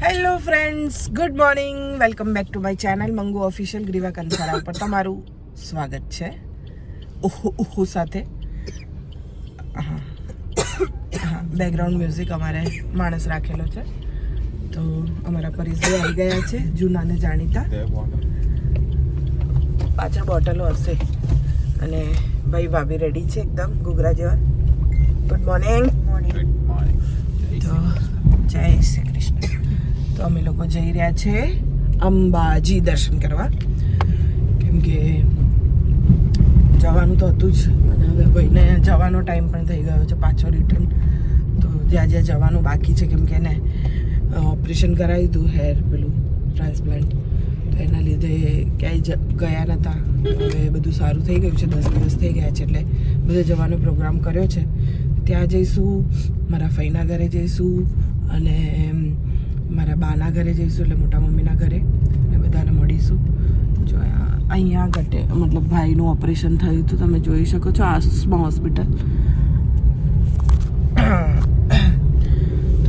Hello friends, good morning. Welcome back to my channel Mangu official Griva Kansara ઉપર તમારું સ્વાગત છે. ઉહુ સાથે હા બેકગ્રાઉન્ડ મ્યુઝિક અમારે માણસ રાખેલો છે. તો અમારા પરેશભાઈ આવી ગયા છે, જૂના ને જાણીતા. પાછળ બોટલો હશે અને ભાઈ ભાભી રેડી છે એકદમ ઘૂઘરા જેવા. Good morning. તો જય શ્રી કૃષ્ણ. તો અમે લોકો જઈ રહ્યા છે અંબાજી દર્શન કરવા, કેમ કે જવાનું તો હતું જ અને હવે ભાઈને જવાનો ટાઈમ પણ થઈ ગયો છે પાછો રિટર્ન. તો જ્યાં જ્યાં જવાનું બાકી છે, કેમ કે એને ઓપરેશન કરાવ્યું હતું હેર પેલું ટ્રાન્સપ્લાન્ટ, તો એના લીધે ક્યાંય ગયા નહોતા. હવે બધું સારું થઈ ગયું છે, 10 દિવસ થઈ ગયા છે, એટલે બધે જવાનો પ્રોગ્રામ કર્યો છે. ત્યાં જઈશું, મારા ફઈના ઘરે જઈશું અને મારા બાના ઘરે જઈશું, એટલે મોટા મમ્મીના ઘરે, અને બધાને મળીશું. જો અહીંયા ઘટે મતલબ ભાઈનું ઓપરેશન થયું હતું, તમે જોઈ શકો છો આસુસમાં હોસ્પિટલ.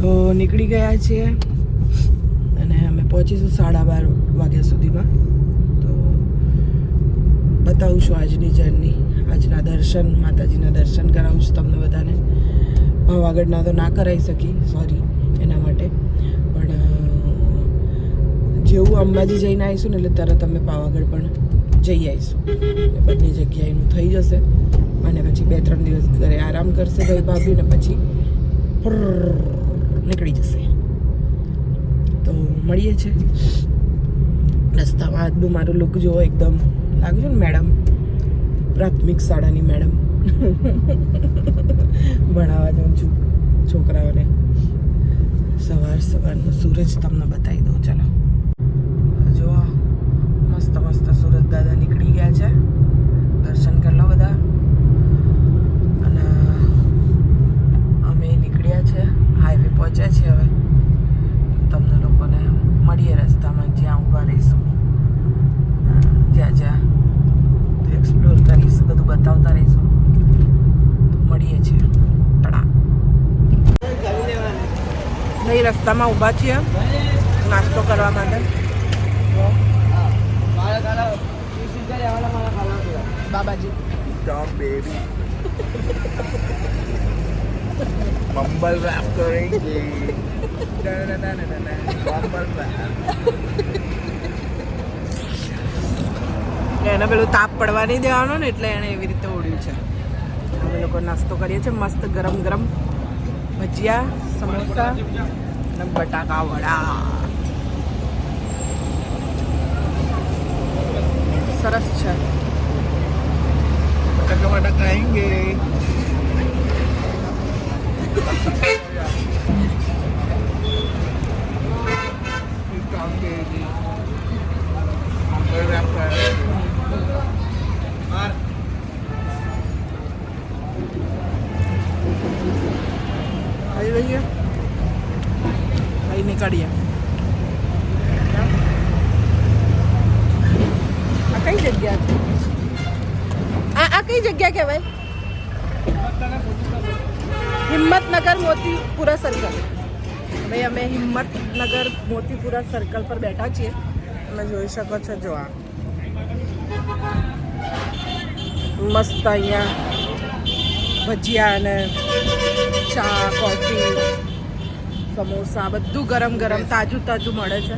તો નીકળી ગયા છીએ અને અમે પહોંચીશું 12:30 વાગ્યા સુધીમાં. તો બતાવું છું આજની જર્ની, આજના દર્શન, માતાજીના દર્શન કરાવું છું તમને બધાને. પાવાગઢના તો ના કરાવી શકી, સોરી એના માટે, પણ જેવું અંબાજી જઈને આવીશું ને એટલે તરત અમે પાવાગઢ પણ જઈ આવીશું. બંને જગ્યાએ એનું થઈ જશે અને પછી 2-3 દિવસ ઘરે આરામ કરશે ભાઈ ભાભી, ને પછી નીકળી જશે. તો મળીએ છે રસ્તામાં. આજનું મારું લુક જુઓ, એકદમ લાગુ છું ને મેડમ, પ્રાથમિક શાળાની મેડમ. ભણાવવા જાઉં છું છોકરાઓને. સવારનો સૂરજ તમને બતાવી દઉં. ચલો જો મસ્ત મસ્ત સૂરજ દાદા નીકળી ગયા છે. દર્શન કરી લો બધા. અને અમે નીકળ્યા છે, હાઈવે પહોંચ્યા છે. હવે તમને લોકોને મળીએ રસ્તામાં, જ્યાં ઊભા રહીશું, જ્યાં જ્યાં એક્સપ્લોર કરીશ, બધું બતાવતા રહીશું. તો મળીએ છીએ. નહીં, રસ્તામાં ઊભા છીએ નાસ્તો કરવા માટે. બાબાજી बम्बल रैप करेंगे. बम्बल એને પેલું તાપ પડવા નહીં દેવાનો ને, એટલે એને એવી રીતે ઓળ્યું છે. અમે લોકો નાસ્તો કરીએ છીએ મસ્ત ગરમ ગરમ ભજીયા, સમોસા અને બટાકા વડા. સરસ છે. टमाटर खाएंगे. આવી રહીએ, અહીં નીકળીએ. આ કઈ જગ્યા છે? આ કઈ જગ્યા કહેવાય? હિંમતનગર મોતીપુરા સર્કલ. ભાઈ અમે હિંમતનગર મોતીપુરા સર્કલ પર બેઠા છીએ. તમે જોઈ શકો છો. જો આ મસ્ત અહીંયા ભજીયા અને ચા, કોફી, સમોસા બધું ગરમ ગરમ તાજું તાજું મળે છે.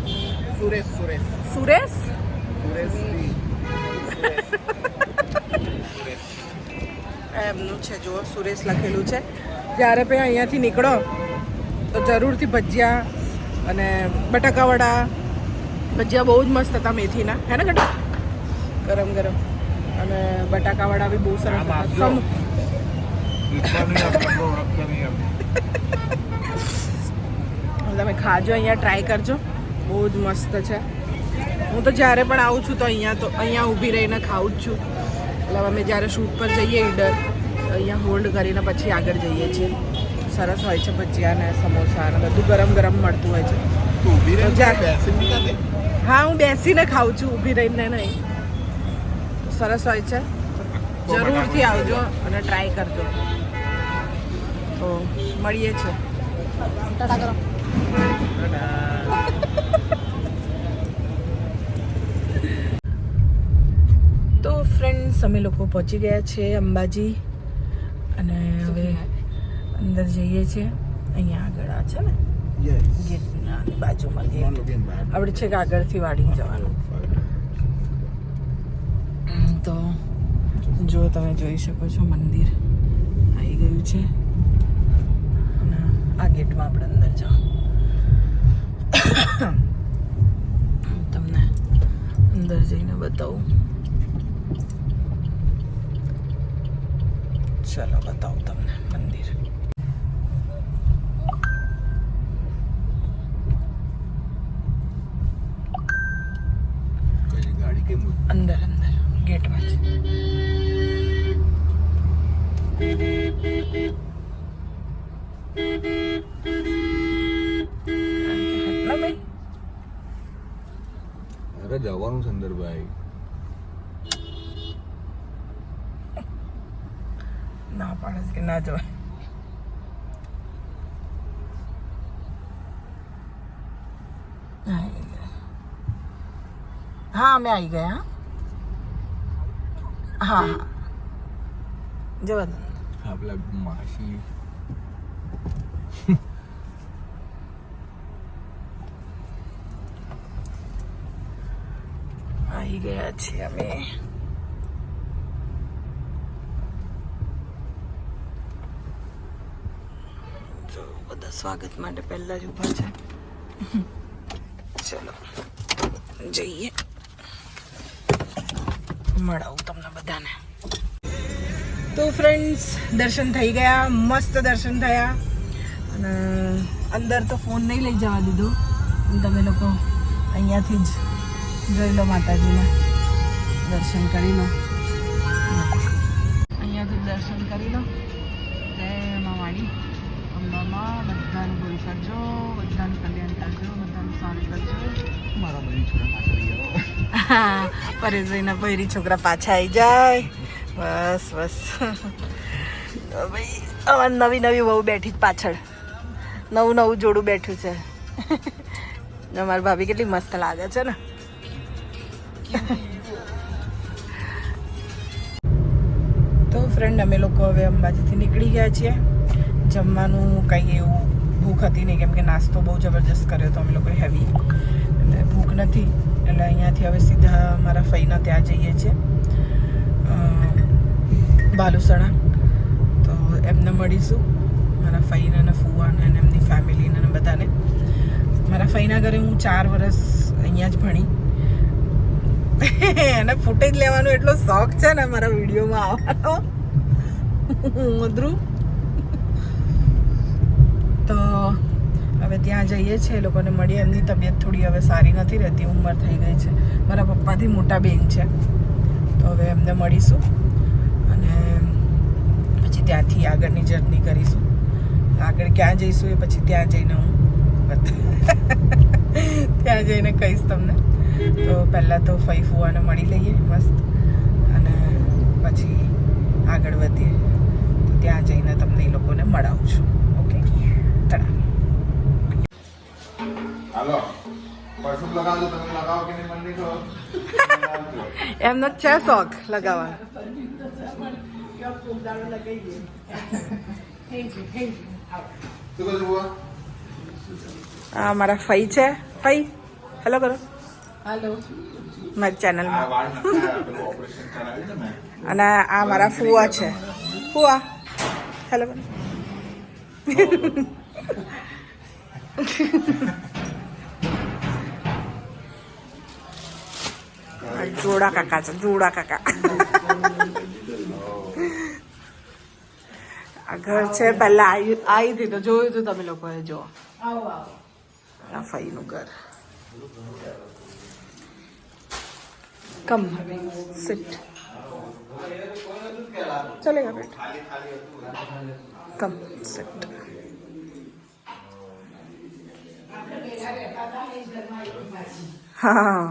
સુરેશ એમનું છે, જુઓ સુરેશ લખેલું છે. જ્યારે પણ અહીંયાથી નીકળો તો જરૂરથી ભજીયા અને બટાકાવડા. ભજીયા બહુ જ મસ્ત હતા મેથીના, હે ને ગટા? ગરમ ગરમ. અને બટાકાવડા બી બહુ સરસ હતા. તમે ખાજો, અહીંયા ટ્રાય કરજો, બહુ જ મસ્ત છે. હું તો જ્યારે પણ આવું છું તો અહીંયા ઊભી રહીને ખાઉં જ છું. એટલે અમે જ્યારે શૂટ પર જઈએ ઈડર, અહીંયા હોલ્ડ કરીને પછી આગળ જઈએ છીએ. સરસ હોય છે ભજીયા ને સમોસા ને બધું ગરમ ગરમ મળતું હોય છે. હા, હું બેસીને ખાઉં છું, ઊભી રહીને નહીં. સરસ હોય છે. જરૂરથી આવજો અને ટ્રાય કરજો. તો મળીએ છીએ. ટાટા કરો. ફ્રેન્ડ્સ અમે લોકો પહોંચી ગયા છે અંબાજી અને હવે અંદર જઈએ છીએ. અહીંયા આગળ આ છે ને ગેટના બાજુમાં ગેટ આપણે છે કે આગળથી વાડીને જવાનું. તો જો તમે જોઈ શકો છો મંદિર આવી ગયું છે અને આ ગેટમાં આપણે અંદર જાઓ. તમને અંદર જઈને બતાવું. ચલો બતાવું તમને મંદિર. गाड़ी के અંદર અંદર ગેટમાં જ. ભાઈ अरे जवानों संदर भाई ના પાડે કે ના જવાય. હા અમે આવી ગયા. હા હા જવા દો. आपला माशी આવી ગયા છીએ અમે. જો બધા સ્વાગત માટે પહેલા જ ઊભા છે. ચલો જઈએ મળાવું તમને બધાને. તો ફ્રેન્ડ્સ દર્શન થઈ ગયા, મસ્ત દર્શન થયા અને અંદર તો ફોન નહીં લઈ જવા દીધો. તમે લોકો અહીંયાથી જ જોઈ લો, માતાજીને દર્શન કરી લો. અહીંયાથી દર્શન કરી લો. જય માવાણી અંબામાં. બધાનું ભૂલ કરજો, બધાનું કલ્યાણ કરજો, બધાનું સારું કરજો. मारा बड़ी छोरा पाछा પરેશભાઈના પહેરી છોકરા પાછા આવી જાય. બસ બસ. તો ભાઈ હવે નવી નવી વહુ બેઠી જ પાછળ. નવું નવું જોડું બેઠું છે. અમારી ભાભી કેટલી મસ્ત લાગે છે ને. તો ફ્રેન્ડ અમે લોકો હવે અંબાજીથી નીકળી ગયા છીએ. જમવાનું કંઈ એવું ભૂખ હતી નહીં, કેમ કે નાસ્તો બહુ જબરજસ્ત કર્યો હતો અમે લોકોએ, હેવી. એટલે ભૂખ નથી, એટલે અહીંયાથી હવે સીધા મારા ફઈના ત્યાં જઈએ છીએ બાલુસણા. તો એમને મળીશું, મારા ફઈને અને ફુવાને અને એમની ફેમિલીને અને બધાને. મારા ફઈના ઘરે હું 4 વર્ષ અહીંયા જ ભણી. એને ફૂટેજ લેવાનો એટલો શોખ છે ને મારા વિડીયોમાં આવવાનો. મધરું. તો હવે ત્યાં જઈએ છીએ, એ લોકોને મળીએ. એમની તબિયત થોડી હવે સારી નથી રહેતી, ઉંમર થઈ ગઈ છે. મારા પપ્પાથી મોટા બેન છે, તો હવે એમને મળીશું અને પછી ત્યાંથી આગળની જર્ની કરીશું. આગળ ક્યાં જઈશું એ પછી ત્યાં જઈને હું ત્યાં જઈને કહીશ તમને. તો પહેલાં તો ફઈ ફુવાને મળી લઈએ મસ્ત, અને પછી આગળ વધીએ. તો ત્યાં જઈને તમને એ લોકોને મળાવું છું. ઓકે, તડા. हेलो परसों लगा दो, तुम लगाओ कि नहीं मंदिर को એમનો છે શોખ લગાવવાનો. तो कुछ हुआ આ મારા ફઈ છે. ફઈ હેલો કરો हेलो મારી ચેનલમાં. वार्ड में ऑपरेशन कराया ना मैं અને આ મારા ફુવા છે. ફુવા હેલો કરો. જોડા કાકા છે, જોડા કાકા. આ ઘર છે પહેલા આવી હતી તો જોયું હતું તમે લોકોએ. જો आओ आओ આ ફઈનું ઘર. કમ સિટ ચલેગા બેટ. કમ સિટ. હા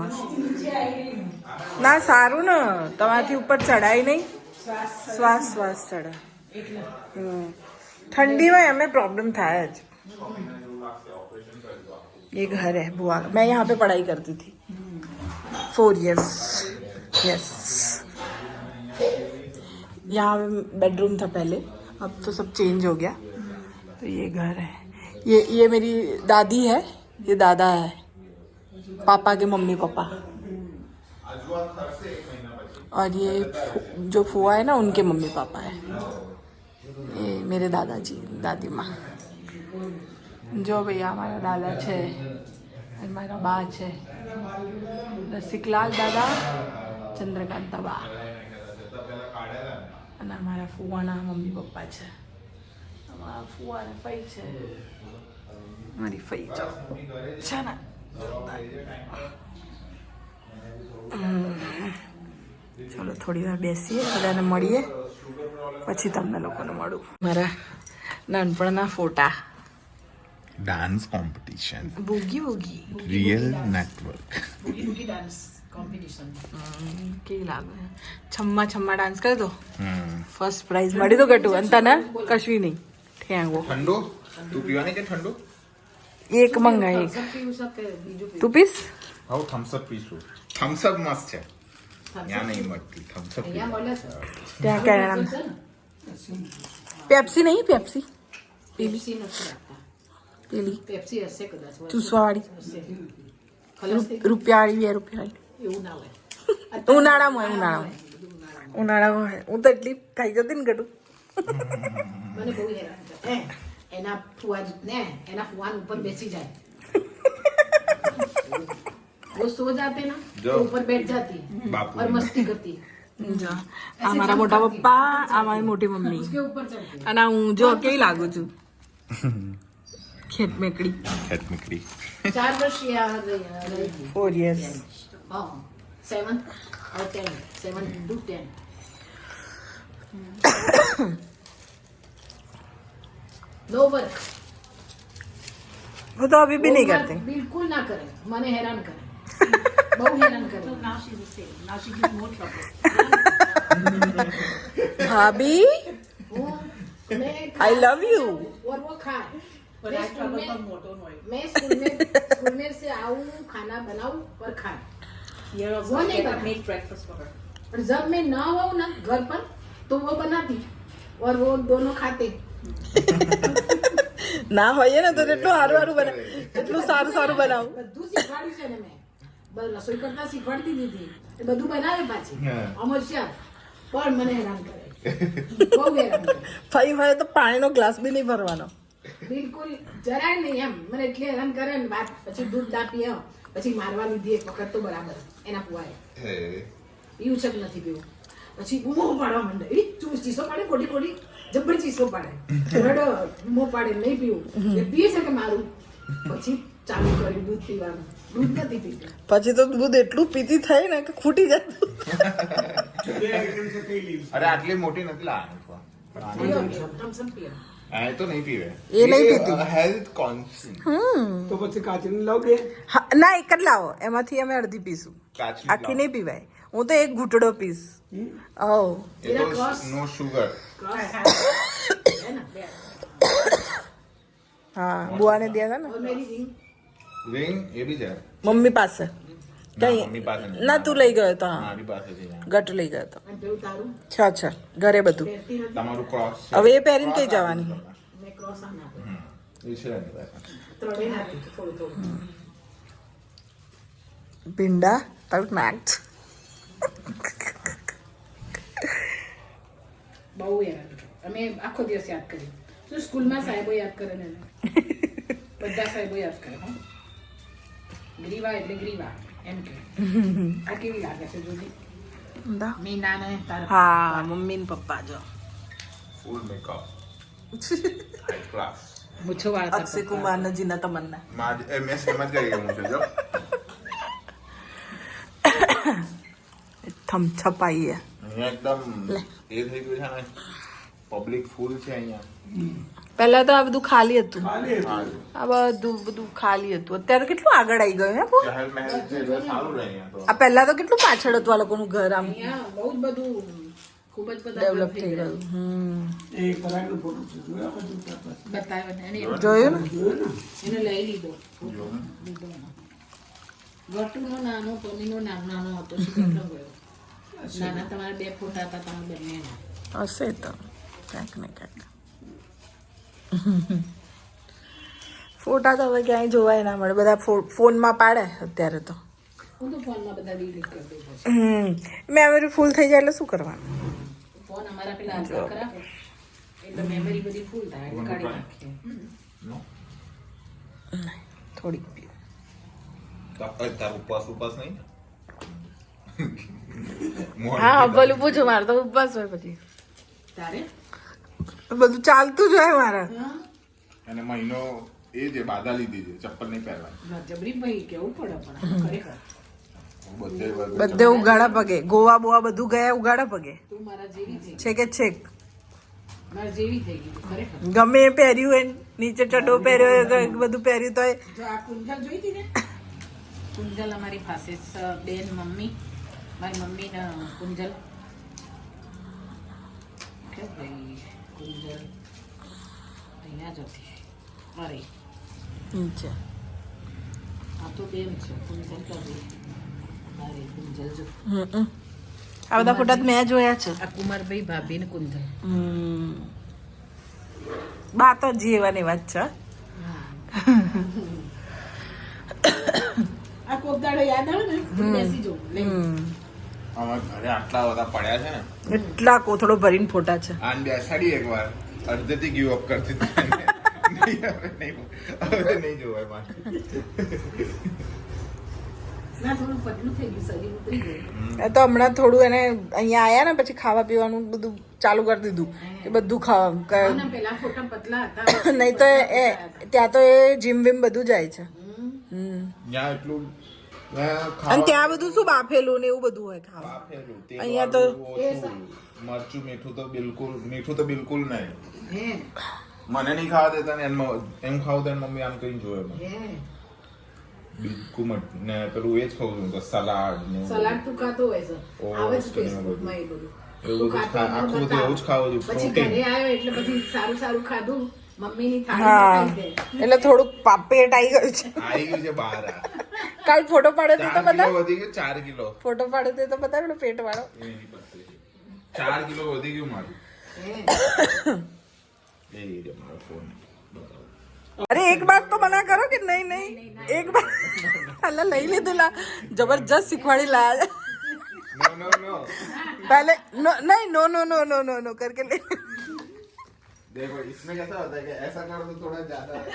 ના સારું ને, તમારાથી ઉપર ચડાય નહીં, શ્વાસ શ્વાસ ચડે. ठंडी में हमें प्रॉब्लम था आज. ये घर है बुआ का. मैं यहाँ पे पढ़ाई करती थी 4 years. यस यहाँ बेडरूम था पहले, अब तो सब चेंज हो गया। तो ये घर है, ये मेरी दादी है, ये दादा है, पापा के मम्मी पापा, और ये जो फुआ है ना उनके मम्मी पापा है। ये मेरे दादाजी दादी माँ। जो भैया हमारा दादा છે, हमारा बा છે, રસિકલાલ દાદા, ચંદ્રકાંતા બા, અને અમારા ફુવાના મમ્મી પપ્પા છે, અમારા ફુવાને ફઈ છે, મારી ફઈ જો છે ને ચલો થોડી વાર બેસીએ, બધાને મળીએ, પછી તમને લોકોને મળું. મારા નાનપણના ફોટા, डांस कंपटीशन, બુગી બુગી रियल नेटवर्क. કેવી લાગે? છમ્મા છમ્મા ડાન્સ કરી દો, ફર્સ્ટ પ્રાઇઝ મળી દો ગટુ, અને તને કશું નહીં ઠેંગો. ठंडो तू पीवाने के ठंडो એક મંગા, એક તું પીસ? हाउ थम्स अप पीसू. थम्स अप मस्त है, यहाँ नहीं मटती थम्स अप. ત્યાં કેનેડા પેપ્સી નહીં, પેપ્સી પેલી ચૂસવાવાળી રૂપિયાવાળી, 2 રૂપિયાવાળી. ઉનાળામાં હોય, ઉનાળામાં હોય. હું તો એટલી ખાઈ જતી ને ગટુ. મને બહુ હેરાન કરે. એના ફુવાન ઉપર બેસી જાય, वो सो जाते ना तो ऊपर बैठ जाती और मस्ती करती. જો આ મારા મોટા પપ્પા, આ મારી મોટી મમ્મી, उसके ऊपर चढ़ती. અને હું જો કેવી લાગુ છું, ખેત મેકડી. खेत मिकड़ी. 4 वर्ष यहाँ रहेगी. 4 years. हाँ, 7 और 10, 7 to 10. No work. वो तो अभी भी नहीं करते. बिल्कुल ना करे, મને હેરાન કરે, બહુ હેરાન કરે. भाभी आई लव यू. और वो खाए. मैं स्कूल में से आऊँ, खाना बनाऊँ और खाए. वो नहीं बनाती. और जब मैं ना हूँ ना घर पर तो वो बनाती और वो दोनों खाते. ના હોય ને તો એટલું સારું સારું બનાવ, એટલું સારું સારું બનાવું. બધું શીખવાડ્યું છે ને મેં. રસોઈ કરતા શીખવાડતી દીધી, એ બધું બનાવે પાછી. અમરશ્યા પણ મને હેરાન કરે, બહુ હેરાન કરે. ફઈ હોય તો પાણીનો ગ્લાસ બી નહીં ભરવાનો. બિલકુલ જરાય નહીં. એમ મને એટલે હેરાન કરે ને વાત. પછી દૂધ દાપી પછી મારવા લીધી એક વખત તો બરાબર એના પુવાએ. પીવું છે કે નથી પીવું, પછી બૂમો પાડવા માંડે. એ ચીસો પાડે, ખોટી ખોટી જબર ચીસો પાડે, રડો બૂમો પાડે, નહીં પીવું. એ પીએ છે કે મારું. પછી ચાલુ કર્યું દૂધ પીવાનું. દૂધ નથી પીતું. પછી તો દૂધ એટલું પીતી થઈ ને કે ખૂટી જતું. अरे आटली मोटी નથી લાવવાની. થમ્સઅપ પીએ. આ તો નહીં પીવે, એ નહીં પીતી. Health conscious. તો પછી કાચની લાવજે. હા, ના એક જ લાવો, એમાંથી અમે અડધી પીશું, કાચની આખી નહીં પીવાય. હું તો એક ઘૂંટડો પીસ. ઓ એ તો નો શુગર. है ना? હા, બુઆને દિયા હતા ને और मेरी रिंग रिंग ये भी है. મમ્મી પાસે. ના, કઈ મમ્મી પાસે નથી. ના, તું લઈ ગયો તો. હા, મારી પાસે છે અહીંયા. ગટ લઈ ગયો તો. અને પેલું તારું અચ્છા, ઘરે બધું. પહેરતી નથી. તમારું ક્રોસ હવે એ પહેરીને કઈ જવાની? મેં ક્રોસ આ નાખ્યો. એ છે એની પાસે. ત્રણેય નાખ્યું થોડું થોડું. ભીંડા તારું નાક. બહુ હેરાન કરે. અમે આખો દિવસ યાદ કરી. તો સ્કૂલમાં સાહેબો યાદ કરે ને એને. બધા સાહેબો યાદ કરે. હો ગ્રીવા એટલે ગ્રીવા એમ કે. આ કેવી લાગે છે જોજી? મીના ને તારા હા, મમ્મી ને પપ્પા જો. Full makeup. High class. મૂછો વાળતા અક્ષય કુમાર ને જીના તમન્ના. મેં સમજ ગઈ કે હું જો થમ છપાઈ હે. અહીંયા એકદમ એ થઈ ગયું છે ને, પબ્લિક ફૂલ છે અહીંયા. પહેલા તો આ બધું ખાલી હતું, ખાલી હતું. આ બધું ખાલી હતું. અત્યારે કેટલું આગળ આવી ગયું હે બહુ. ચહેલ મહેલ છે એટલે સારું રહે અહીંયા તો. આ પહેલા તો કેટલું પાછળ હતું આ લોકોનું ઘર, આમ અહીંયા બહુ જ બધું ખૂબ જ બધા ડેવલપ થઈ ગયું. એ કરાયેલો ફોટો છે, જોયા બધું તાર પાસે? બતાવ્યો ને એને જોયું ને? જોયું ને? એને લઈ લીધો. ગટુનો નાનો, ટોનીનો નાનો હતો. શ્રીકૃષ્ણ ગયો. નાના તમારા 2 ફોટા હતા તમારા બંનેના. હશે તો ક્યાંક ને ક્યાંક. ફોટા તો હવે ક્યાંય જોવાય ના મળે, બધા ફોનમાં પાડે અત્યારે તો. હું તો ફોનમાં બધા ડિલીટ કરી દઉં પછી. મેમરી ફૂલ થઈ જાય એટલે શું કરવાનું? ફોન અમારા પેલા આધાર કરાવો એટલે મેમરી બધી ફૂલ થાય એટલે કાઢી નાખીએ. થોડીક પીવું. તાર ઉપવાસ નહીં? હા ભલું પૂછું, મારે તો ઉપવાસ હોય પછી તારે બધું ચાલતું જ હોય મારે. અને મહિનો એ જે બાધા લીધી છે, ચપ્પલ નહીં પહેરવાની. જબરી ભાઈ કેવું પડે પણ ખરેખર. બધે ઉગાડા પગે, ગોવા બોવા બધું ગયા ઉગાડા પગે. તું મારા જેવી થઈ છે કે છેક મારા જેવી થઈ ગઈ તું ખરેખર. ગમે એ પહેર્યું હોય, નીચે ચડ્ડો પહેર્યો હોય, બધું પહેર્યું તો જો આ કુંજલ જોઈ હતી ને, કુંજલ અમારી પાસે બેન મમ્મી, મારી મમ્મી ને કુંજલ કે ભાઈ કુંજલ અહીંયા જ હતી. અરે નીચે આ તો બેન છે કુંજલ કે ભાઈ. અરે કુંજલ જો આ બધા ફોટા મેં જોયા છે. આ કુમારભાઈ ભાભી ને કુંજલ. બા તો જીવવાની વાત છે. આ કોક દાડો યાદ આવે ને બેસી જવું લે. અમારા ઘરે આટલા બધા પડ્યા છે ને, એટલા કોથળો ભરીને ફોટા છે. આને બેસાડી એકવાર અડધેથી ગીવ અપ કરતી હતી. હવે નહીં જોવાય મારે. ના થોડું પતલું થઈ ગયું, શરીર ઉતરી ગયું. એ તો હમણાં થોડું એને અહીંયા આયા ને પછી ખાવા પીવાનું બધું ચાલુ કરી દીધું કે બધું ખાવા. અને પેલા ફોટા પતલા હતા. નહીં તો એ ત્યાં તો એ જીમ વીમ બધું જાય છે. ત્યાં એટલું અને ત્યાં બધું શું બાફેલું ને એવું બધું હોય ખાવા. બાફેલું, અહીંયા તો ઓછું. મરચું મીઠું તો બિલકુલ નહીં. હે મને નહીં ખાવા દેતા ને એમ ખાવ તો મમ્મી આમ કઈ જોવે મને. હે બિલકુલ ને પેલું એ જ ખાવું છું તો સલાડ ને સલાડ તું ખાતો હોય છે. આવે છે ફેસબુકમાં એ બધું. તું ખાતો હોય આખું બધું એવું જ ખાવું છું. પછી ઘરે આવ્યો એટલે પછી સારું સારું ખાધું. મમ્મીની હા થાળી ખાઈ દે. એટલે થોડુંક પેટ આવી ગયું છે. આવી ગયું છે બહાર આ. કાલ ફોટો પાડે તો 4 બતા. કિલો વધી ગયું, 4 કિલો. ફોટો પાડે તો બતાવ પેટ વાળો. એની પાસે 4 કિલો વધી ગયું મારું. હે એ રે મારો ફોન. અરે એક બાત તો મના કરો કે નહીં નહીં એક બાત અલ્લા લઈ લીધું લા જબરજસ્ત શીખવાડી લાયા. नो नो नो पहले नो नहीं no no no no no no करके ले. देखो इसमें कैसा होता है कि ऐसा करो तो थोड़ा ज्यादा है.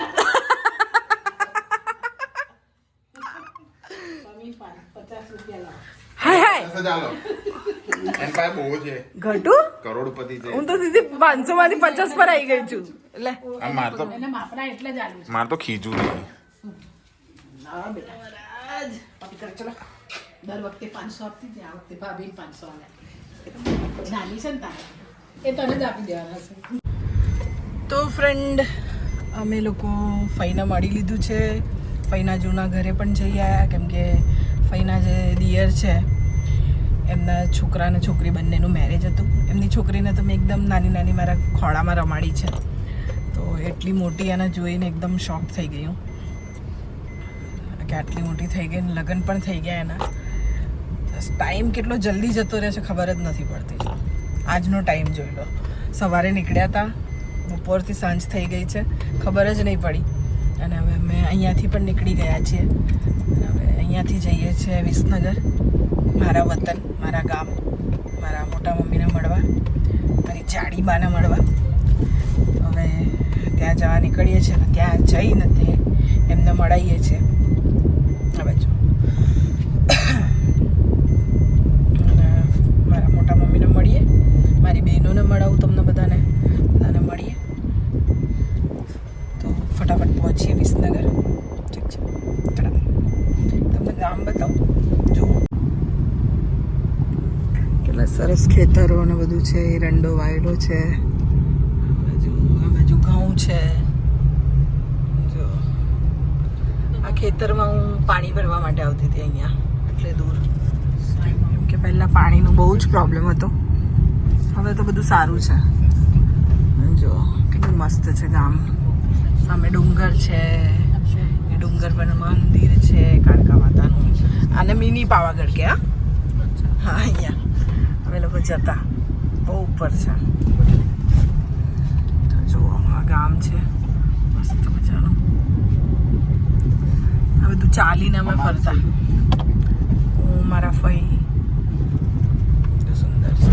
મમ્મી 50 રૂપિયા લાવ. हाय हाय ऐसा ચાલો એન પાસે બહુ છે ઘટુ કરોડપતિ છે. હું તો સીધી 500 માંથી 50 પર આવી ગઈ છું. લે આ માર તો એને માપના એટલે જ આલ્યું છે. માર તો ખીજું નહીં. ના બેટા મહારાજ પાપી કરે ચલો. દર વખતે 500 આપતી હતી, આ વખતે ભાભીને 500 આલ્યા. નાની છે ને તારે એ તને જ આપી દેવાના છે. તો ફ્રેન્ડ અમે લોકો ફઈના મળી લીધું છે. ફઈના જૂના ઘરે પણ જઈ આવ્યા કેમ કે ફઈના જે દિયર છે એમના છોકરા અને છોકરી બંનેનું મેરેજ હતું. એમની છોકરીને તો મેં એકદમ નાની નાની મારા ખોળામાં રમાડી છે. તો એટલી મોટી એને જોઈને એકદમ શોક થઈ ગઈ હું કે આટલી મોટી થઈ ગઈ ને લગ્ન પણ થઈ ગયા એના. ટાઈમ કેટલો જલ્દી જતો રહે છે ખબર જ નથી પડતી. આજનો ટાઈમ જોઈ લો, સવારે નીકળ્યા હતા, બપોરથી સાંજ થઈ ગઈ છે, ખબર જ નહીં પડી. અને હવે અમે અહીંયાથી પણ નીકળી ગયા છીએ. હવે અહીંયાથી જઈએ છીએ વિસનગર, મારા વતન, મારા ગામ, મારા મોટા મમ્મીને મળવા, મારી જાડી બાને મળવા. હવે ત્યાં જવા નીકળીએ છીએ ને ત્યાં જઈને તે એમને મળાવીએ છીએ. હવે જો મારા મોટા મમ્મીને મળીએ, મારી બહેનોને મળાવું, તમને બધાને મળીએ. તો ફટાફટ પહોંચીએ વિસનગર. ઠીક છે, તમને ગામ બતાવું. જો કેટલા સરસ ખેતરો ને બધું છે, એરંડો વાયેલો છે. આ બાજુ ઘઉં છે. જો આ ખેતરમાં હું પાણી ભરવા માટે આવતી હતી અહીંયા, એટલે દૂર. કેમ કે પહેલાં પાણીનો બહુ જ પ્રોબ્લેમ હતો, હવે તો બધું સારું છે. જો કેટલું મસ્ત છે ગામ. સામે ડુંગર છે, એ ડુંગર પર મંદિર છે કાળકા માતાનું. આને મિની પાવાગઢ કે હા અહીંયા અમે લોકો જતા. બહુ ઉપર છે. તો જુઓ આ ગામ છે મસ્ત મજાનું. આ બધું ચાલીને અમે ફરતા. હું મારા ફઈ સુંદર છે.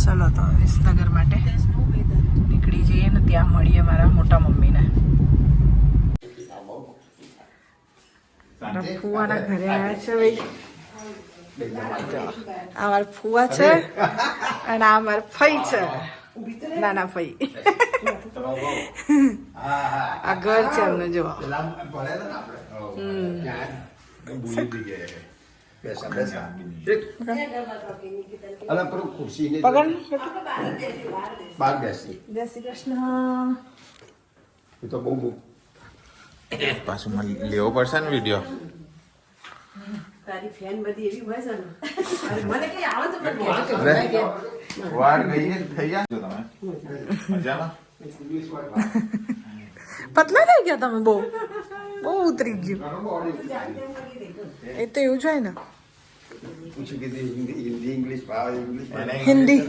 ચલો તો વિસનગર માટે નીકળી જઈએ ને ત્યાં મળીએ મારા મોટા મમ્મીને. મારા ફુવાના ઘરે આવ્યા છે ભાઈ. આ મારા ફુવા છે અને આ મારા ફઈ છે, નાના ફઈ. આ ઘર છે એમને જો. પાછું લેવો પડશે ને વિડીયો. તારી ફેન બધી એવી હોય છે ને. મને કઈ આવે તો વાળ ગઈ થઈ ગયા છો તમે મજામાં. પતલા થઈ ગયા તમે બહુ બહુ ઉતરી ગયું. એ તો એવું જ હોય ને. હિન્દી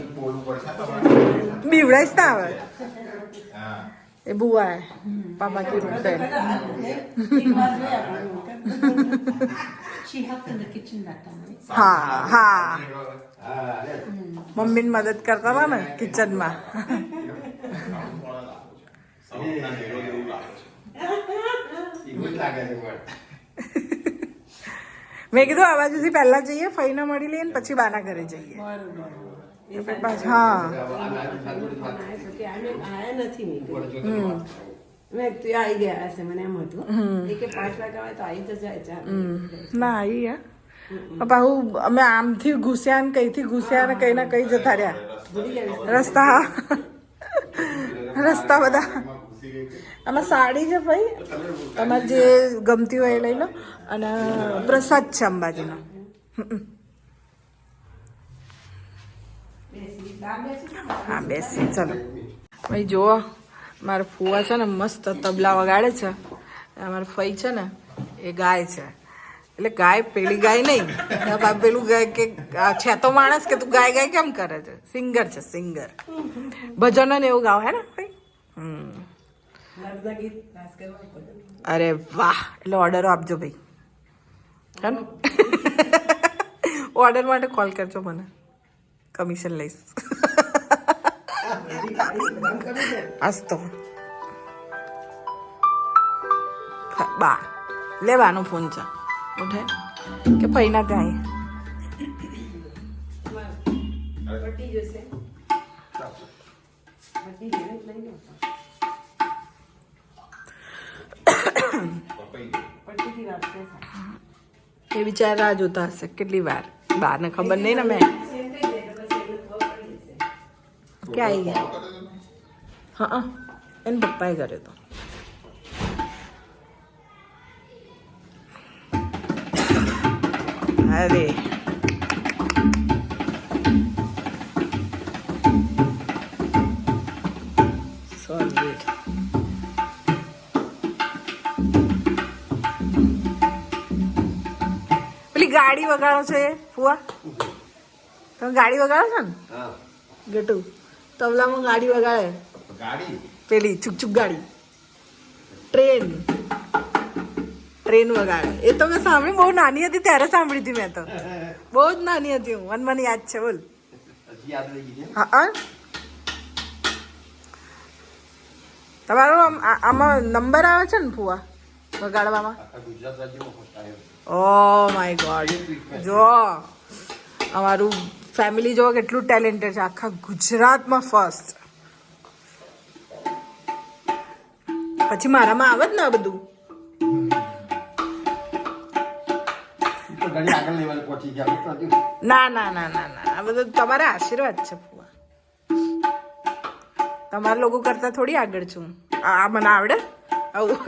બીવડાઈશ ના આવે. એ बुआ है पापा की रूम पे. हाँ हाँ मम्मी ने मदद करता था ना किचन में. મેં કીધું આ બાજુથી પહેલા જઈએ, ફઈને મળી લઈએ ને પછી બાના ઘરે જઈએ. હા ના આવી બાહુ. અમે આમથી ઘૂસ્યા ને કઈથી ઘૂસ્યા ને કઈ ના કઈ જતા રહ્યા રસ્તા. રસ્તા બધા. આમાં સાડી છે ભાઈ, તમારે જે ગમતી હોય એ લઈ લો. અને પ્રસાદ છે અંબાજીનો. હા બેસી ચલો ભાઈ. જુઓ મારા ફુવા છે ને મસ્ત તબલા વગાડે છે. અમારા ફઈ છે ને એ ગાય છે. એટલે ગાય પેલી ગાય નહીં, પેલું ગાય કે છે તો માણસ કે તું ગાય ગાય કેમ કરે છે. સિંગર છે સિંગર. ભજનો ને એવું ગાવ હે ને ભાઈ. અરે વાહ. એટલે ઓર્ડરો આપજો ભાઈ. ઓર્ડર માટે કોલ કરજો મને, કમિશન લઈશ. આસ્તો બા લેવાનો ફોન છે ઉઠે કે ફઈના ત્યાં એ બિચારા રાહ જોતા હશે કેટલી વાર. બારને ખબર નહીં ને. મેં ક્યાં આવી ગયા? હા એને પપ્પાએ કર્યો તો. અરે સોલિડ. પેલી ગાડી વગાડો છે ફુવા? તમે ગાડી વગાડો છો ને? ગટુ તબલામાં ગાડી વગાડે. પેલી ચુક ગાડી. ટ્રેન વગાડે. એ તો મેં સાંભળી. બહુ નાની હતી ત્યારે સાંભળી હતી મેં તો. બહુ જ નાની હતી હું. અને મને યાદ છે. બોલ. હા તમારો આમાં નંબર આવે છે ને ફુવા વગાડવામાં? Oh my God. જો અમારું ફેમિલી જો કેટલું ટેલેન્ટેડ છે. આખા ગુજરાતમાં ફર્સ્ટ. પછી મારામાં આવે જ ને આ બધું. ના ના ના ના ના આ બધું તમારા આશીર્વાદ છે ફુવા. તમારા લોકો કરતા થોડી આગળ છું. આ મને આવડે આવું.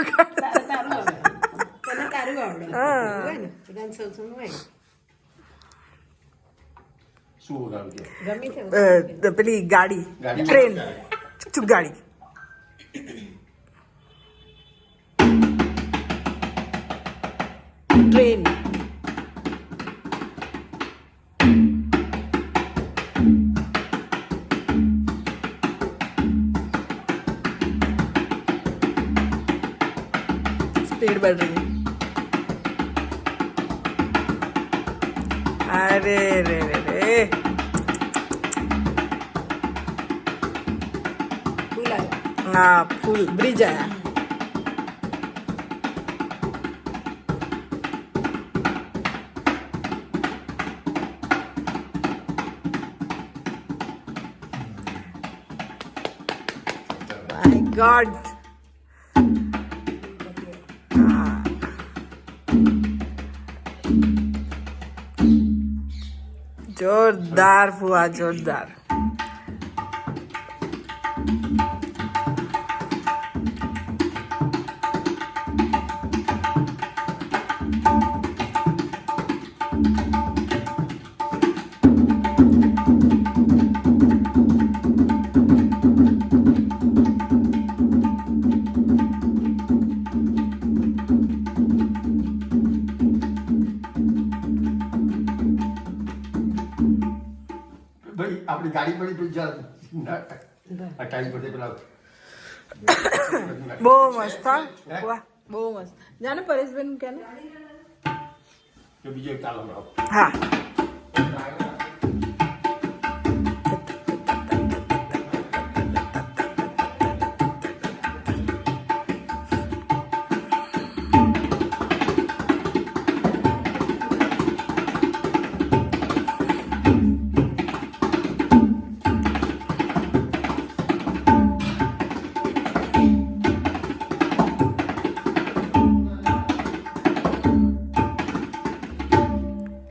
પેલી ગાડી ટ્રેન ચુક ગાડી. Train red battery. અરે રે રે રે, ફૂલ આવ્યા. હા ફૂલ બ્રિજ આયા. My God. જોરદાર ફુવા, જોરદાર. ભાઈ આપણી ગાડી પડી પડી જા આ ટાઈમ પર પેલા બહુ મસ્ત હા ફુવા, બહુ મસ્ત. જાને પરેશભાઈ કે ને. બીજો એક ચાલો આવો. હા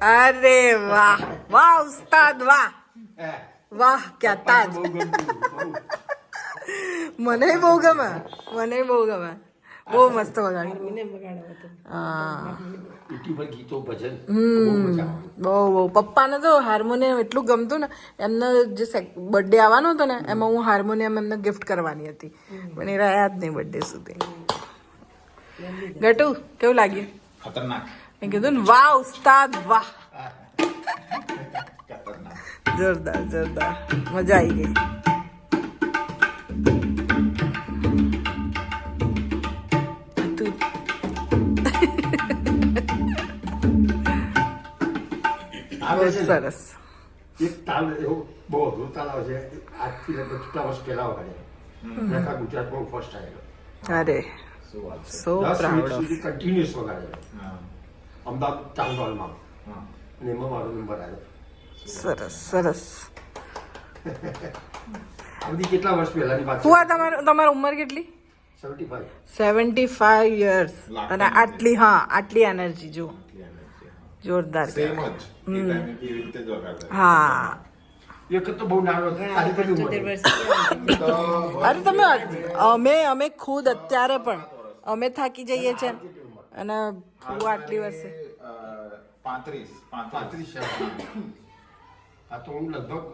અરે વાહ વાહ ઉસ્તાદ વાહ વાહ ક્યાં તાજ. બહુ ગમતું બહુ. મને બહુ ગમે, મને બહુ ગમે. બહુ મસ્ત વગાડ્યું. મને બગાડો હતો. હા યુટ્યુબ પર ગીતો ભજન બહુ મજા આવે. બહુ બહુ. પપ્પાને તો હાર્મોનિયમ એટલું ગમતું ને, એમનો જે બર્થડે આવવાનો હતો ને એમાં હું હાર્મોનિયમ એમને ગિફ્ટ કરવાની હતી, પણ એ રહ્યા જ નહીં બર્થડે સુધી. ગટુ કેવું લાગ્યું? ખતરનાક. મેં કીધું ને વાહ ઉસ્તાદ વાહ, ખતરનાક. જોરદાર જોરદાર, મજા આવી ગઈ. તું આવે બહુ છે ને, સરસ. એક તાલ એવો બહુ અઘરો તાલ આવે છે. આજથી લગભગ કેટલા વર્ષ પહેલા વગાડે આખા ગુજરાતમાં ફર્સ્ટ આવેલો. અરે શું વાત છે. સો 10 પ્રાઉડ મિનિટ ઓફ. સુધી કન્ટિન્યુઅસ વગાડેલો હા. અમદાવાદ ટાઉન હોલમાં, હા. અને એમાં મારો નંબર આવ્યો. સરસ સરસ. આ બધી કેટલા વર્ષ પહેલાની વાત ફુવા તમારી ઉંમર કેટલી? 75. 75 years. અને આટલી હા આટલી એનર્જી જુઓ, જોરદાર સેમ કહેવાય. જ. એ ટાઈમે કેવી રીતે જ વગાડતા. હા એ વખત તો બહુ નાનો હતો. તારી કેટલી ઉંમર? 75 વર્ષ અરે તમે અમે ખુદ અત્યારે પણ અમે થાકી જઈએ છીએ અને ફુવા આટલી વર્ષે 35. 35 છે. આ તો હું લગભગ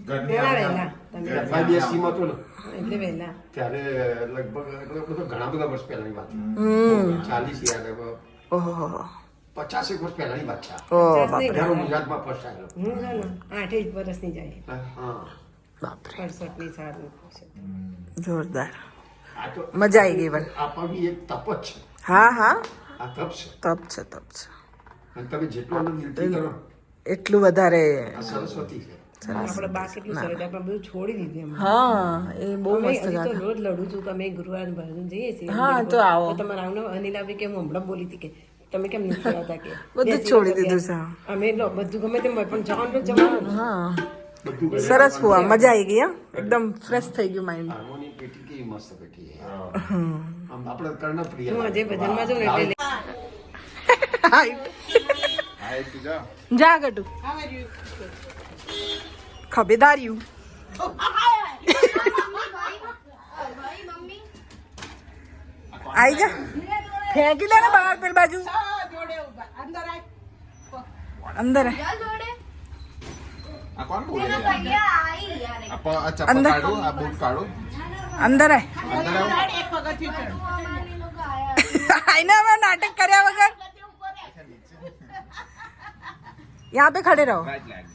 ઘરની ઘણા આગળ- વહેલા તમે. ઘરની FIBSC માં હતો ને એટલે વહેલા. ત્યારે લગભગ એટલે બધો ઘણા બધા વર્ષ પહેલાની વાત છે. 40 યાદ આવે. ઓહો 50 વર્ષ પહેલાની વાત છે આ. ઓ બાપરે ત્યારે હું ગુજરાતમાં ફર્સ્ટ આવેલો. હું છે ને 8 વર્ષની જાય. હા. બાપરે 68 સારું છે. જોરદાર, આ તો મજા આવી ગઈ પણ. આ પણ બી એક તપ જ છે. હા હા આ તપ છે. તપ છે તપ છે, અને તમે જેટલું અંદર દિલથી કરો એટલું વધારે. આ સરસ્વતી છે. આપણે બા કેટલું સરસ આપણે બધું છોડી દીધું એમ. હા એ બહુ અમે મસ્ત હજી તો ગાતા. રોજ લડું છું કે અમે ગુરુવાર ભજન જઈએ છીએ. હા, તો આવો. તમારે આવનો અનિલાભાઈ કે હું હમણાં બોલી હતી કે તમે કેમ નથી આવતા કે બધું જ બેસી છોડી રહો તો દીધું કે છે. અમે લો બધું ગમે તેમ હોય પણ જવાનું તો જવાનું જ. હા બધું કરે. સરસ ફુવા, મજા આવી ગઈ. હા એકદમ ફ્રેશ થઈ ગયું માઇન્ડ. હાર્મોનિયમ પેટી કેવી મસ્ત પેટી છે. આમ આપણે કર્ણપ્રિય હું આજે ભજનમાં જાઉં ને એટલે હા, એ તું જા. જા ગટુ ખબેદાર્યું. આઈ જા, ફેંકી દે ને બહાર પેલી બાજુ. અંદર આય. આ કોણ બોલે છે? આ ચપ્પલ અંદર. કાઢું, આ બૂટ કાઢું. અંદર આય. અંદર આવો. आईना मैं नाटक करे वगैरह यहाँ पे खड़े रहो. Right leg.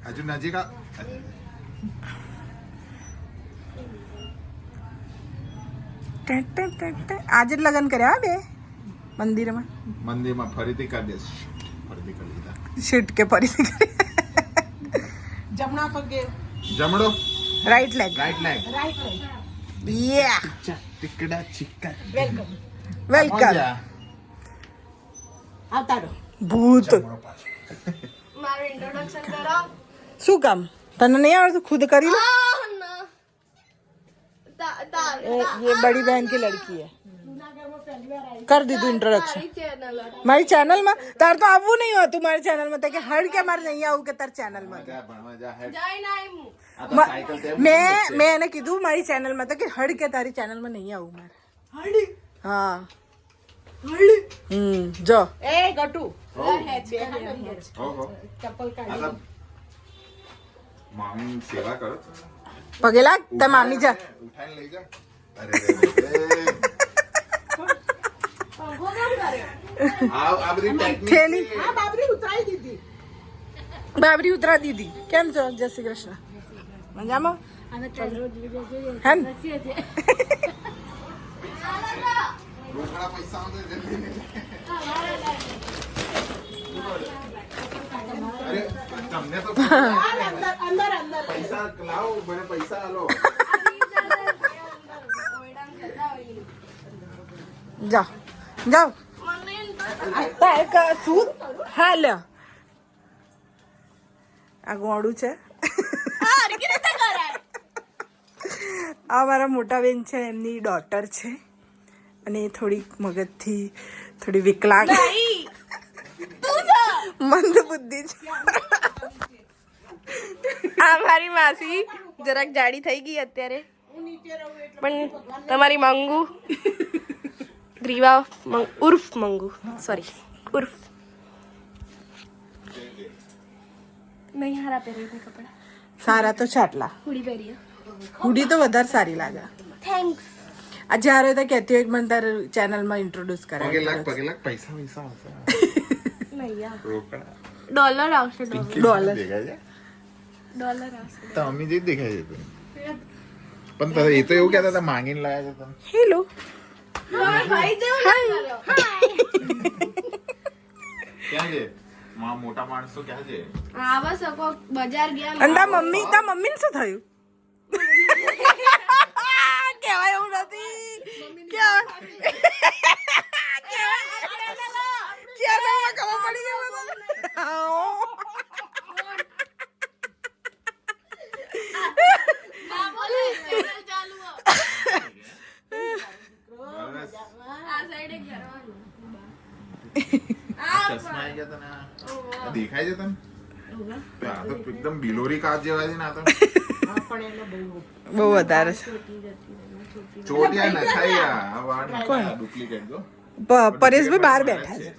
હજુ નજીક આ. આજે જ લગ્ન કર્યા બે મંદિરમાં. મંદિરમાં ફરીથી કરી દેશ. ફરીથી કરી દીધા. શીટ કે ફરીથી જમણા પગે જમણો right leg. Right leg. Right leg. યા ટિકડા ચિક્કા. વેલકમ. વેલકમ. આવતા રહો. ભૂત મારું ઇન્ટ્રોડક્શન કરો. શું કામ તને નહીં આવડતું ખુદ કરી લે. ये बड़ी बहन की लड़की है. कर દીધું ઇન્ટ્રોડક્શન મારી ચેનલ માં. તાર તો આવવું નહીં હોતું મારી ચેનલ માં. કે હડ કે મારે નહીં આવું કે તાર ચેનલ માં. મેં એને કીધું મારી ચેનલ માં તો કે હડ કે તારી ચેનલ માં નહીં આવું મારે. હા જો એ ગટુ ચપ્પલ કાઢી. મામી સેવા કરો. પગે લાગ તે મામી જા. ઉઠાઈને લઈ જા. અરે આ બધી ટેકનિક થેલી આ બાબરી ઉતરાઈ દીધી. બાબરી ઉતરા દીધી. કેમ છો? જય શ્રી કૃષ્ણ. મજામાં હે ને? રોકડા પૈસા આવે છે જલ્દી. અરે તમને તો અંદર અંદર અંદર પૈસા લાવો મને પૈસા આલો. જાઓ જાઓ. શું હાલ આ ગોળું છે. આ મારા મોટા બેન છે એમની ડોટર છે અને એ થોડીક મગજથી થોડી વિકલાંગ મંદ બુદ્ધિ છે. આ મારી માસી જરાક જાડી થઈ ગઈ અત્યારે પણ તમારી મંગુ ગ્રીવા ઉર્ફ મંગુ સોરી ઉર્ફ નહીં હારા પહેરી કપડા સારા તો છે આટલા. હુડી પહેરીએ હુડી તો વધારે સારી લાગે. થેન્ક્સ. આ જ્યારે તો કહેતી હોય કે મને તારે ચેનલમાં ઇન્ટ્રોડ્યુસ પગે લાગ કરાય. પૈસા પૈસા આવશે. નહીં યાર રોકડા ડોલર આવશે ડોલર. દેખાય છે ડોલર આવશે તો અમી જે દેખાય છે તું. પણ તારે એ તો એવું કહેતા હતા માંગીને લાયા છે તમે. હેલો ભાઈ જેવું ક્યાં છે મોટા માણસો ક્યાં છે? આવા સકો બજાર ગયા અને તા મમ્મીને શું થયું? કહેવાય એવું નથી. ક્યાં ખબર પડી ગઈ મને. ચશ્મા આવી ગયા તને આ દેખાય છે તને? આ તો એકદમ બિલોરી કાચ જેવા છે ને આ તો. બહુ વધારે છે. ચોટિયા નખાયા આ વાળ નખાયા ડુપ્લિકેટ જો. પરેશભાઈ બહાર બેઠા છે.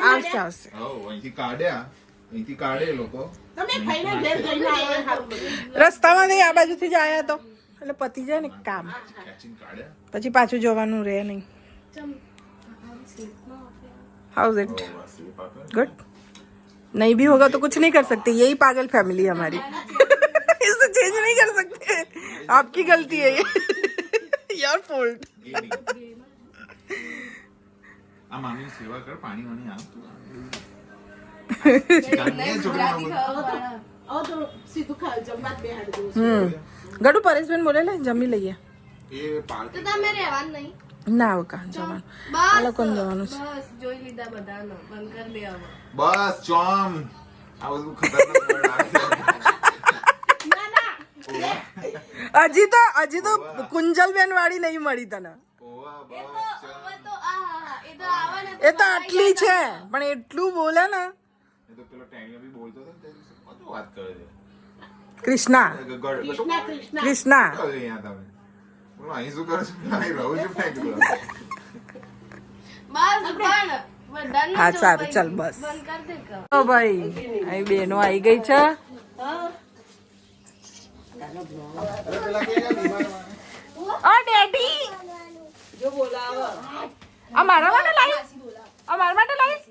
આવશે આવશે. હો અહીંથી કાઢે એ લોકો. તમે ખાઈને ઘેર જઈને આવ્યા હારું બધું. રસ્તામાં આ બાજુથી જ આવ્યા તો એટલે પતી જાય ને કામ. ખેંચીને કાઢ્યા. પછી પાછું જોવાનું રહે નહીં. House it good? नहीं भी होगा तो कुछ नहीं कर सकते. यही पागल फैमिली है हमारी. इसे चेंज नहीं कर सकते. आपकी गलती है ये. Your fault. આ મામી સેવા કર પાણી વાણી આપ તું. હવે તો સીધું ખા જમવા જ બેહાડી દઉં. ગડુ પરેશબેન બોલે લે જમી લઈએ. એ પાર્ટી તો તમે રહેવાનું નહીં. ના હવે કાં જવાનું. આ લોકોને જવાનું છે. બસ જોઈ લીધા બધાનો બંધ કરી દે હવે. બસ ચોમ આ બધું ખતરનાક word આવે છે. હજી તો કુંજલબેન વાળી નહીં મળી તને. ઓવા એ બસ તો એ તો આવા ને એ તો આટલી છે પણ એટલું બોલે ને. એ તો પેલો ટેંગલો બી બોલતો હતો ને તે દિવસે કતો વાત કરે છે. કૃષ્ણા કૃષ્ણા કૃષ્ણા અહીંયા તમે બોલો અહીં શું કરો છો? અહીં રહું છું ટેંગલો. બસ પણ બધાને હા જો સારું ભાઈ, ચાલ બસ. બંધ કર દે કે. ઓ ભાઈ અહીં બેનો આવી ગઈ છે. અરે પેલા કે બીમાર ઓ ડેડી જો બોલાવો આ મારા માટે લાવી. આ મારા માટે લાવી.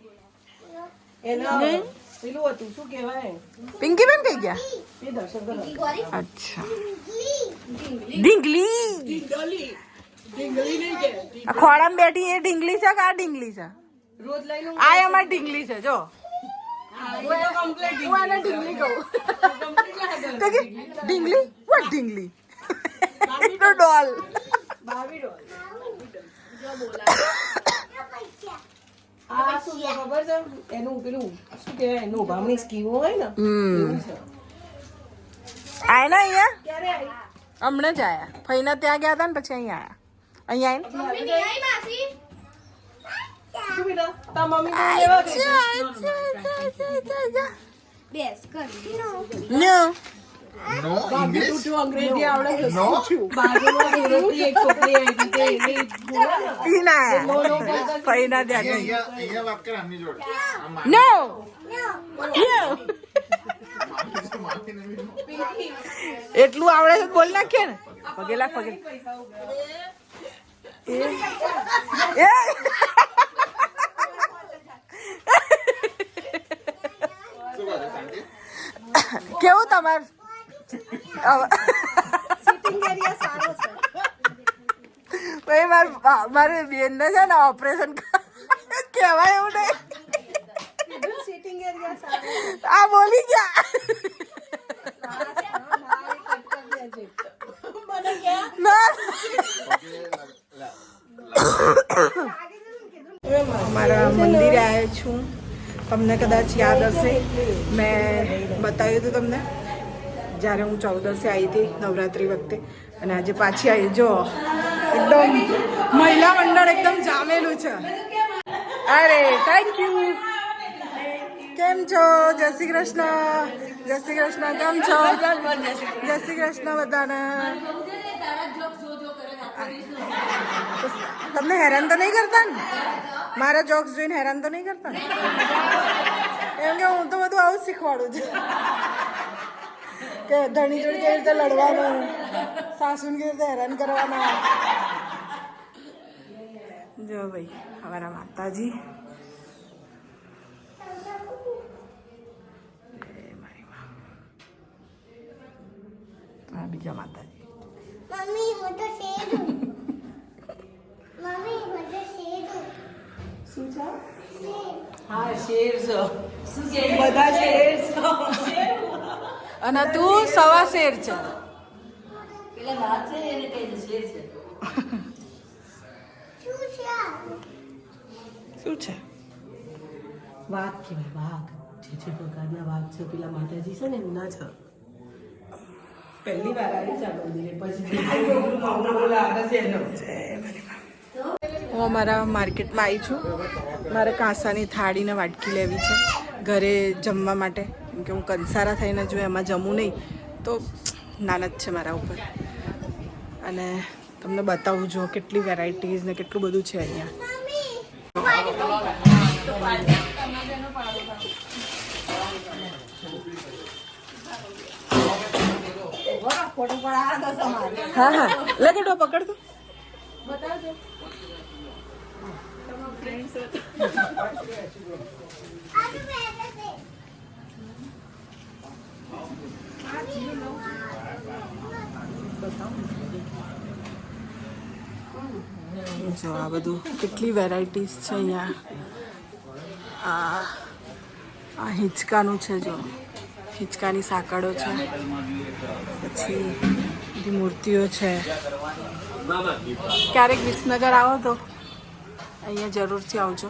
એનો પેલું હતું શું કહેવાય પિંકી બેન કઈ ગયા? એ દર્શન કરો અચ્છા ઢીંગલી. ઢીંગલી આ ખોડામાં બેઠી એ ઢીંગલી છે કે આ ઢીંગલી છે? આ અમારી ઢીંગલી છે જો. હું આને ઢીંગલી કહું. તો કે ઢીંગલી? what ઢીંગલી? નો ડોલ. આ શું છે ખબર છે? એનું પેલું શું કહેવાય એનું ઉભામણી સ્કીમ હોય ને એવું છે. આય ને અહીંયા હમણાં જ આયા. ફઈના ત્યાં ગયા હતા ને પછી અહીંયા આયા. અહીંયા આવીને શું બેટા તાર મમ્મી ને લેવા ગઈ નો નો ઇંગ્લિશ તું અંગ્રેજી આવડે છે નો બાજુમાં સુરતની એક છોકરી આવી હતી તે એને બોલે ને ઈના ફઈના ત્યાં ગયા. અહીંયા વાત કર આમની જોડે નો એટલું આવડે છે બોલ નાખીએ ને. પગેલા પગે કેવું તમાર ભાઈ મારે બેન ને છે ને ઓપરેશન કહેવાય એવું નહીં. આ બોલી ગયા મારા મંદિરે આવ્યો છું. તમને કદાચ યાદ હશે મેં બતાવ્યું હતું તમને જ્યારે હું 14 આવી હતી નવરાત્રી વખતે. અને આજે પાછી આવી. જો એકદમ મહિલા મંડળ એકદમ જામેલું છે. અરે થેન્ક યુ. કેમ છો? જય શ્રી કૃષ્ણ. જય શ્રી કૃષ્ણ. કેમ છો? જય શ્રી કૃષ્ણ બધાને. તમને હેરાન તો નહીં કરતા ને? મારા જોક્સ જોઈને હેરાન તો નહીં કરતા ને? એમ કે હું તો બધું આવું જ શીખવાડું છું કે ધણી જોડે કેવી રીતે લડવાનું, સાસુને કેવી રીતે હેરાન કરવાના. જો ભાઈ અમારા માતાજી. બીજા માતાજી. મમ્મી હું તો શેર છું. મમ્મી હું તો શેર છું. શું છે? શેર. હા શેર છે. બધા શેર છે. અને તું સવા શેર છે. શું છે? વાઘ કહેવાય વાઘ. જે પ્રકારના વાઘ છે પેલા માતાજી છે ને એમના છે. પહેલી વાર આવી છે આ મંદિરે પછી હું અમારા માર્કેટમાં આવી છું. મારે કાંસાની થાળી ને વાટકી લેવી છે ઘરે જમવા માટે. કેમ કે હું કંસારા થઈને જો એમાં જમું નહીં તો નાનત છે મારા ઉપર. અને તમને બતાવું જો કેટલી વેરાયટીઝ ને કેટલું બધું છે અહીંયા. હા હા લગેટો પકડ તો. જો આ બધું કેટલી વેરાયટીઝ છે અહીંયા. આ હિંચકાનું છે. જો હિંચકાની સાંકળો છે. પછી બધી મૂર્તિઓ છે. ક્યારેક વિસનગર આવો તો અહીંયા જરૂરથી આવજો.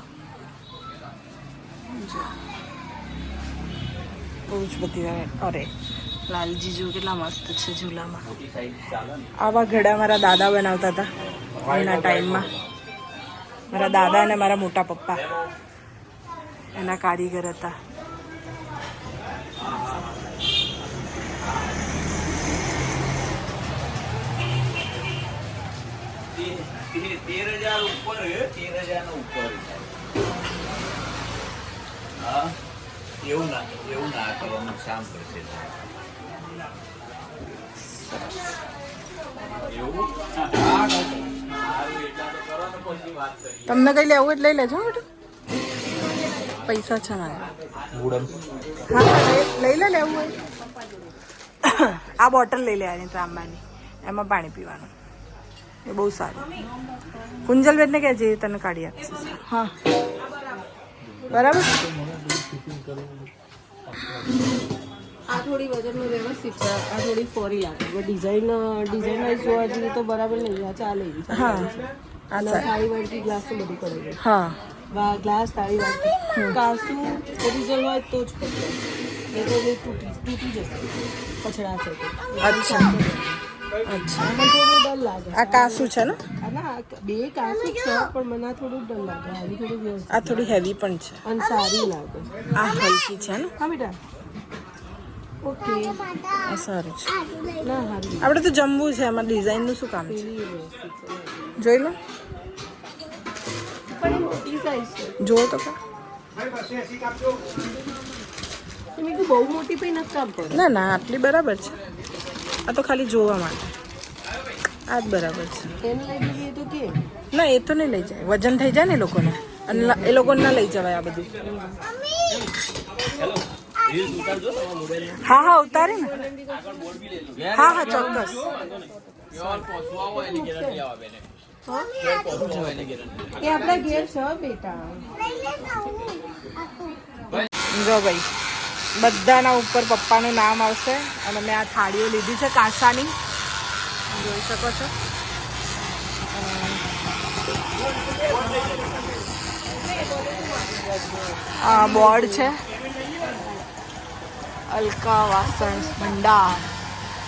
બહુ જ બધી અરે લાલજી જો કેટલા મસ્ત છે ઝૂલામાં. આવા ઘડા મારા દાદા બનાવતા હતા એના ટાઈમમાં. મારા દાદા અને મારા મોટા પપ્પા એના કારીગર હતા. એવું ના કરવાનું નુકસાન કરશે. તમને કઈ લેવું એટલે લઈ લેજો બેટા. પૈસા છે મારા. હા લઈ લે લેવું હોય. આ બોટલ લઈ લેવાની તાંબાની. એમાં પાણી પીવાનું. એ બહુ સારું. કુંજલબેનને કહેજે તને કાઢી આપશે. હા બરાબર. આ થોડી વજનમાં વ્યવસ્થિત છે, આ થોડી ફોરી લાગે. ડિઝાઇન વાઇઝ જોવા જઈએ તો બરાબર નહીં, આ ચાલે એવી છે. હા અને થાળી વાળતી ગ્લાસ તો બધું કરે. હા ગ્લાસ થાળી વાળતી કાસું ઓરિજિનલ હોય તો જ પકડે, નહીં તો એ તૂટી જશે, પછડા છે. અચ્છા અચ્છા, મને થોડું ડર લાગે. આ કાસું છે ને? ના, બે કાસું છે પણ મને આ થોડું ડર લાગે. આવી થોડું વ્યવસ્થિત આ થોડી હેવી પણ છે. અને સારી લાગે. આ હલકી છે ને? હા બેટા. ઓકે, આ સારું છે. ના હારી આપણે તો જમવું છે, એમાં ડિઝાઇનનું શું કામ છે? વ્યવસ્થિત છે. જોઈ લો, પણ એ મોટી સાઈઝ છે. જુઓ તો ખરા. મેં કીધું બહુ મોટી પણ નથી કામ પડે. ના ના, આટલી બરાબર છે. આ તો ખાલી જોવા માટે. આ જ બરાબર છે. એને લઈ જઈએ તો કે ના, એ તો નહીં લઈ જાય, વજન થઈ જાય ને એ લોકોને. અને એ લોકોને ના લઈ જવાય આ બધું. હા હા, ઉતારે ને. હા હા, ચોક્કસ. એ આપણા ઘેર છે બેટા. જો ભાઈ, બધાના ઉપર પપ્પાનું નામ આવશે. અને મેં આ થાળીઓ લીધી છે કાંસાની, જોઈ શકો છો. આ બોર્ડ છે, અલકા વાસણ ભંડાર.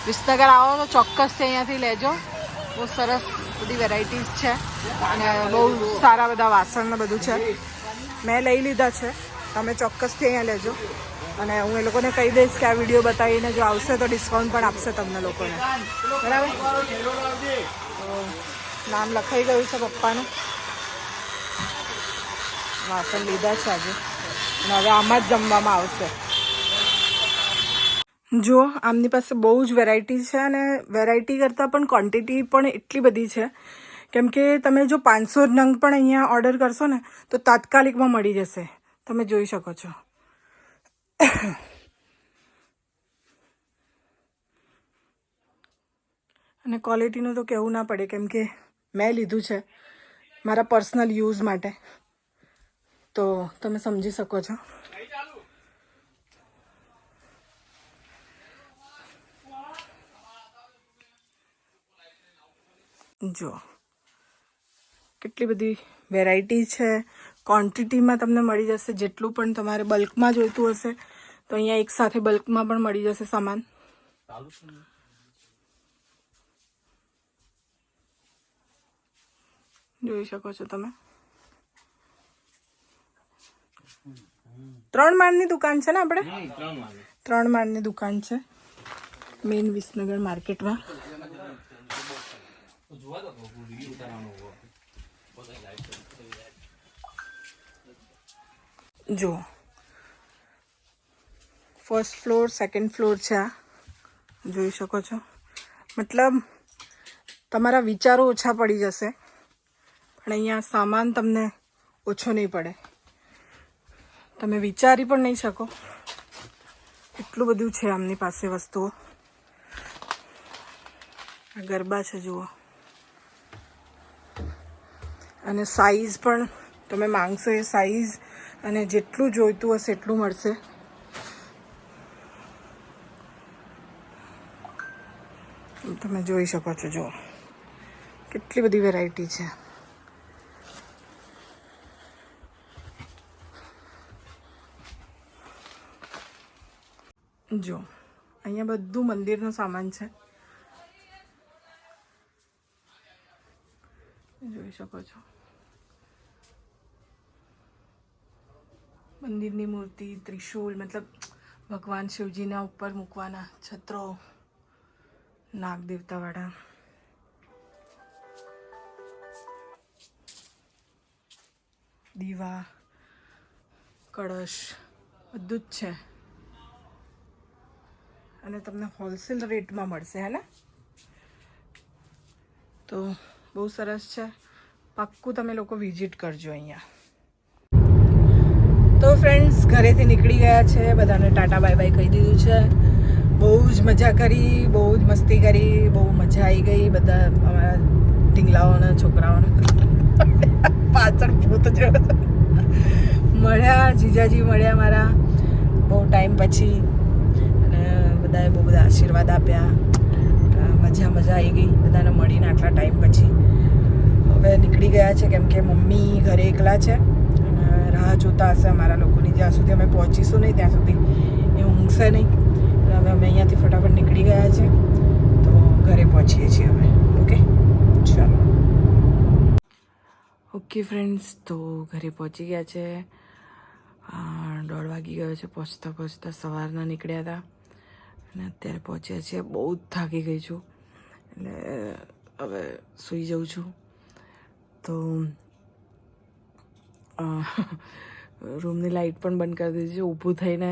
વિસનગર આવો તો ચોક્કસથી અહીંયાથી લેજો. બહુ સરસ બધી વેરાયટીઝ છે અને બહુ સારા બધા વાસણ ને બધું છે. મેં લઈ લીધા છે, તમે ચોક્કસથી અહીંયા લેજો. અને હું એ લોકોને કહી દઈશ કે આ વિડીયો બતાવીને જો આવશે તો ડિસ્કાઉન્ટ પણ આપશે તમને લોકોને, બરાબર? નામ લખાઈ ગયું છે પપ્પાનું. વાસણ લીધા છે આજે અને હવે આમાં જ જમવામાં આવશે. જો આમની પાસે બહુ જ વેરાયટી છે અને વેરાયટી કરતાં પણ ક્વોન્ટિટી પણ એટલી બધી છે. કેમ કે તમે જો 500 નંગ પણ અહીંયા ઓર્ડર કરશો ને તો તાત્કાલિકમાં મળી જશે. તમે જોઈ શકો છો. અને ક્વોલિટીનું તો કહેવું ના પડે, કેમ કે મેં લીધું છે મારા પર્સનલ યુઝ માટે, તો તમે સમજી શકો છો. જો કેટલી બધી વેરાયટી છે, ક્વોન્ટિટીમાં તમને મળી જશે. જેટલું પણ તમારે બલ્કમાં જોઈતું હશે તો અહીંયા એક સાથે બલ્કમાં પણ મળી જશે સામાન. જોઈ શકો છો તમે. 3 માળની દુકાન છે ને આપણે? 3 માળની દુકાન છે મેઇન વિસનગર માર્કેટમાં. જો ફર્સ્ટ ફ્લોર, સેકન્ડ ફ્લોર છે આ, જોઈ શકો છો. મતલબ તમારા વિચારો ઓછા પડી જશે પણ અહીંયા સામાન તમને ઓછો નહીં પડે. તમે વિચારી પણ નહીં શકો એટલું બધું છે આમની પાસે વસ્તુઓ. આ ગરબા છે જુઓ. અને સાઈઝ પણ તમે માંગશો એ સાઈઝ અને જેટલું જોઈતું હશે એટલું મળશે. તમે જોઈ શકો છો. જુઓ કેટલી બધી વેરાયટી છે. જો અહીંયા બધું મંદિરનો સામાન છે, જોઈ શકો છો. મંદિરની મૂર્તિ, ત્રિશૂલ, મતલબ ભગવાન શિવજીના ઉપર મૂકવાના છત્રો, નાગ દેવતાવાળા. દીવા, કળશ, બધું જ છે. અને તમને હોલસેલ રેટમાં મળશે, હે ને? તો બહુ સરસ છે. પાક્કું તમે લોકો વિઝિટ કરજો અહીંયા. તો ફ્રેન્ડ્સ, ઘરેથી નીકળી ગયા છે, બધાને ટાટા બાય બાય કહી દીધું છે. બહુ જ મજા કરી, બહુ જ મસ્તી કરી, બહુ મજા આવી ગઈ. બધા અમારા ઢીંગલાઓને છોકરાઓને પાછળ ભૂત જેવો મળ્યા. જીજાજી મળ્યા મારા બહુ ટાઈમ પછી, અને બધાએ બહુ બધા આશીર્વાદ આપ્યા. મજા આવી ગઈ બધાને મળીને આટલા ટાઈમ પછી. હવે નીકળી ગયા છે કેમ કે મમ્મી ઘરે એકલા છે અને રાહ જોતા હશે અમારા લોકોની. જ્યાં સુધી અમે પહોંચીશું નહીં ત્યાં સુધી એ ઊંઘશે નહીં. એટલે હવે અમે અહીંયાથી ફટાફટ નીકળી ગયા છે, તો ઘરે પહોંચીએ છીએ અમે. ઓકે, ચાલો. ઓકે ફ્રેન્ડ્સ, તો ઘરે પહોંચી ગયા છે. 1:30 વાગી ગયો છે પહોંચતા. સવારના નીકળ્યા હતા અને અત્યારે પહોંચ્યા છીએ. બહુ જ થાકી ગઈ છું, એટલે હવે સૂઈ જાઉં છું. તો રૂમની લાઇટ પણ બંધ કરી દીધી છે. ઊભું થઈને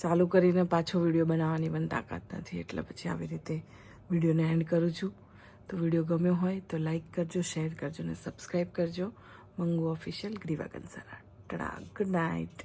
ચાલુ કરીને પાછો વિડીયો બનાવવાની પણ તાકાત નથી, એટલે પછી આવી રીતે વિડીયોને એન્ડ કરું છું. તો વિડીયો ગમ્યો હોય તો લાઈક કરજો, શેર કરજો અને સબસ્ક્રાઈબ કરજો. Mangu official Griva Kansara. Tata, good night.